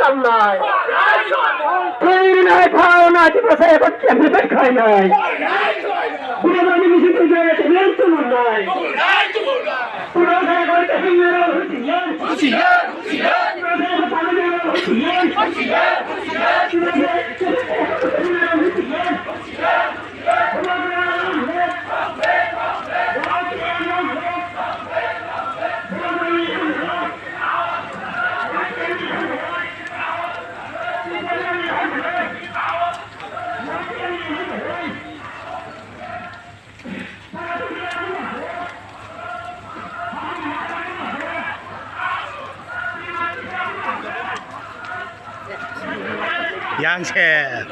চাল নাই তৈরি নাই খাও না ত্রিপুরা এখন ক্যাম্পে খায় নাই পুরোনো মিশন তো জায়গাতে বের তো নাই পুরোনো জায়গাতে হিংরা হুঁশিয়ার পুরোনো জায়গাতে হুঁশিয়ার yang share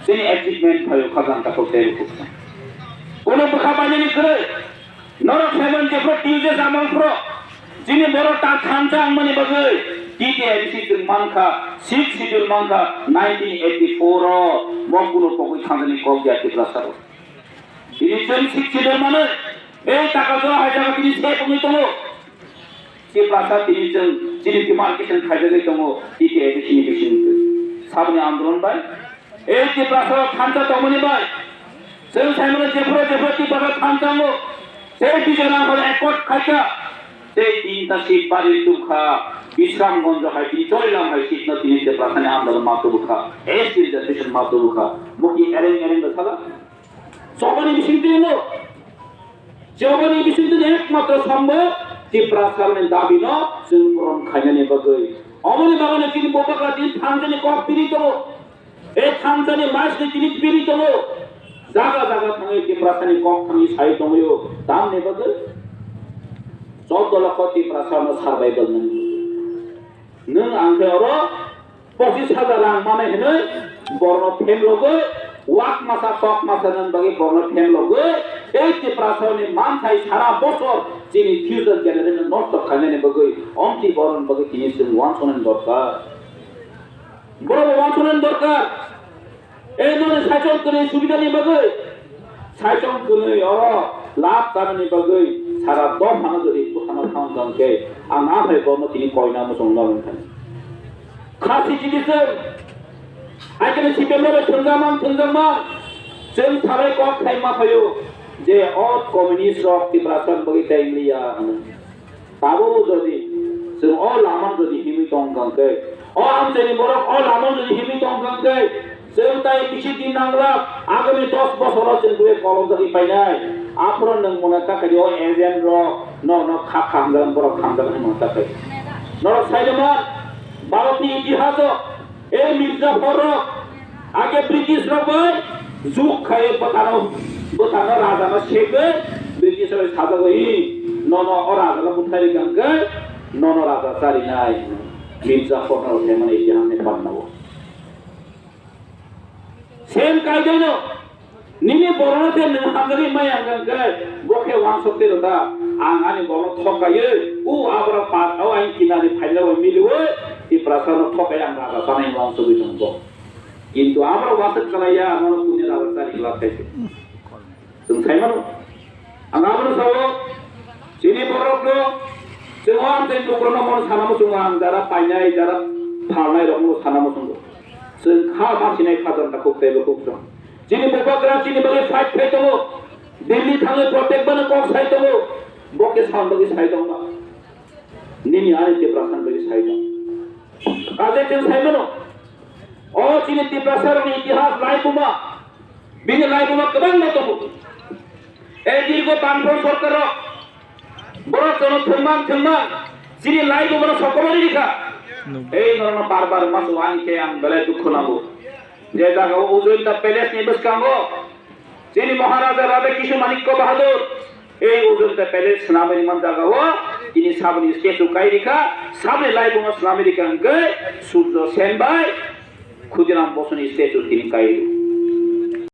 sini achievement भयो खजानका कोटेर कुछ कोनो बुखा बाजनी करे नर सेवन जेको टिजे जामल प्रो जिनि बरो ता खानजा मनि बगे टिटिएमसी जुन मानखा 6 शिड्यूल मानखा 1984 रो मगुनो पगै खानजानि कब्जा तिप्रा सारो दिनि जुन 6 शिड्यूल माने ए टाका जो हाइजागा तिनि से पगै तमो तिप्रा सा तिनि जुन जिनि डिमार्केशन खाइजाले तमो टिटिएमसी नि साबनि आन्दोलन बाय এই যে প্রাসাদ খানটা তমনি ভাই সেই সাইমনে যেপুরে যেপুরে বাবা খানটামো সেই বিজনা হল একট খাইতা সেই তিনটা শীত বাড়ির দুঃখা বিশ্রামগঞ্জ হয় তিনি চলিলাম হয় শীত না তিনি যে প্রাসানে আন্দোলন মাতবুখা এই সিরিজাসেশন মাতবুখা মুখি এরেন এরেন বসালা সবনি বিশিষ্ট সবনি বিশিষ্ট একমাত্র সম্ভব যে প্রাসাদের দাবি ন সুনপুরম খাইনে বগৈ অমনি বাগানে তিনি বোপাকা দিন থানজনে কপ পিরিত এই থানজানি মাসে তিনি পীড়িত হলো জায়গা জায়গা থাঙে টিপ্রাসানি কম থাঙি সাই দমयो দাম নেবগে 14 লক্ষ টিপ্রাসানো সার্ভাইভাল নং আংকে অর 25,000 রাং মানে হেনে বর্ণ ফেম লগে ওয়াক মাসা কক মাসা নন বগে বর্ণ ফেম লগে এই টিপ্রাসানি মান থাই সারা বছর যিনি ফিউচার জেনারেশন নষ্ট খানে নেবগে অন্তি বরণ বগে তিনি সিং ওয়ান শোনেন দরকার বড় ওয়ান দরকার এই ধরনের সাইকেল করে সুবিধা নিয়ে বাগৈ সাইকেল করে লাভ তারা নিয়ে বাগৈ সারা 10 মাস ধরে কোথাও খাওয়ান দানকে আর না হয় বর্ণ তিনি কয়না মুসলমান খানে খাসি জিনিসের আইকানে সিপেমরে থঞ্জামান जों थाबाय कक थाइमा फैयो जे अत कम्युनिस्ट रक टिप्रासन बगै टाइमलिया ताबो जदि जों अ लामान जदि हिमि तंगांकै अ आमजेनि बरक अ लामान जदि हिमि तंगांकै जों ताइ किछि दिन नांगला आगामी 10 বছর जों दुए कलम जदि पाइनाय आफरो नों मना थाखाय अ एजेन र न खा खांगन बरक खांगन न थाखाय नरक साइदमा भारतनि इतिहास ए मिर्जाफर आगे ब्रिटिश रबाय जुग खाए बतानो राजा ना शेगे ब्रिटिश रे साजा गई न और राजा ना मुठारी गंगे न राजा सारी नाय मिर्जाफर ना होते मन इतिहास में पढ़ना वो सेम कायदे नो निने बरनो ते न हागरी माय गंगे बोके वांसोते रता आंगानि बरनो थकायो उ आबरा पार औ आइ किनारे फाइला मिलियो इ प्रसाद थकाय आं राजा सानाय वांसो बिदंगो কিন্তু আমরা ওয়াসত করাইয়া আমরা পুনের অবস্থা নিলা খাইছে তুমি খাই মানো আমরা সব চিনি পরকলো जों देन दुक्रनो मन सानामो जों आं जारा पाइनाय जारा फालनाय रकम सानामो जों जों खा मासिनाय खाजनटाखौ पेबो खुबजों जिनि बबाग्रा जिनि बगे फाइट फाइटमो दिल्ली थाङो प्रटेक्ट बनो कक साइटमो बके साउन बगे साइटमो निनि आनि ते प्रसान बगे साइटमो काजे जों साइमनो ओ चिनि तिप्रासारनि इतिहास लाइबुमा बिनि लाइबुमा गोबां दङ এই দীর্ঘ বামফ্রন্ট সরকার বড় জন থম্বাং যিনি লাইভ বড় সকলেরই লেখা এই ধরনের বারবার মাস ওয়ানকে আন বেলায় দুঃখ নাবো যে জায়গা অযোধ্যা প্যালেস নিবেশ কাঙ্গো যিনি মহারাজা রাবে কিশোর মানিক্য বাহাদুর এই অযোধ্যা প্যালেস নামে নির্মাণ জায়গা ও তিনি সামনে স্ট্যাচু কাই রেখা সামনে লাইভ বড় আমেরিকানকে সূর্য সেন ভাই ক্ষুদিরাম বসুনি স্ট্যাচু তিনি কাই